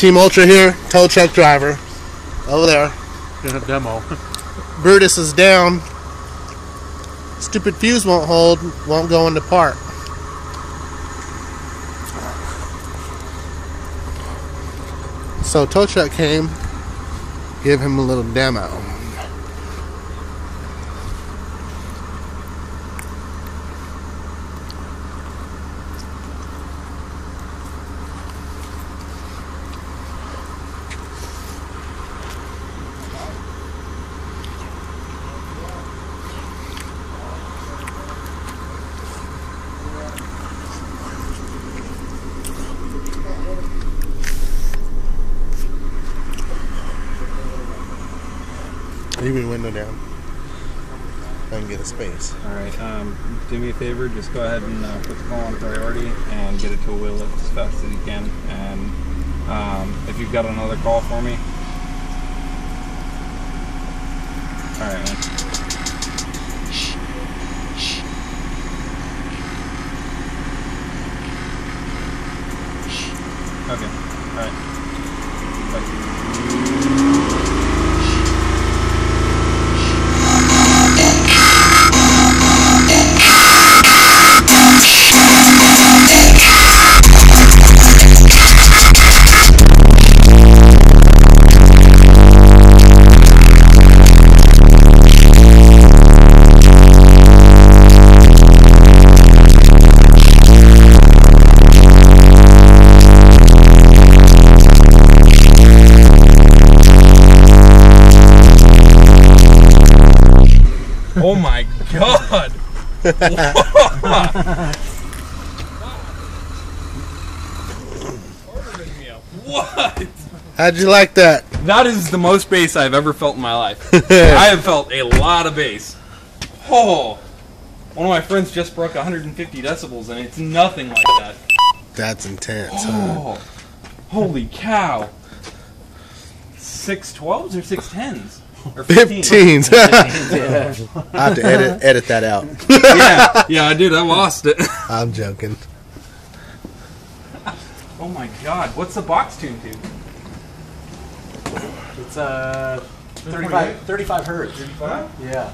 Team Ultra here, tow truck driver. Over there. In a demo. Brutus is down. Stupid fuse won't hold, won't go into park. So tow truck came, give him a little demo. Leave your window down. I can get a space. Alright, do me a favor, just go ahead and put the call on priority and get it to a wheel lift as fast as you can. And if you've got another call for me. Alright, man. Okay, alright. Bye. Oh my God! What? How'd you like that? That is the most bass I've ever felt in my life. I have felt a lot of bass. Oh, one of my friends just broke 150 decibels, and it's nothing like that. That's intense. Oh, holy cow! 612s or 610s? Or 15s. I have to edit that out. yeah, I did. I lost it. I'm joking. Oh my God! What's the box tune to? It's 35 hertz. 35? Yeah.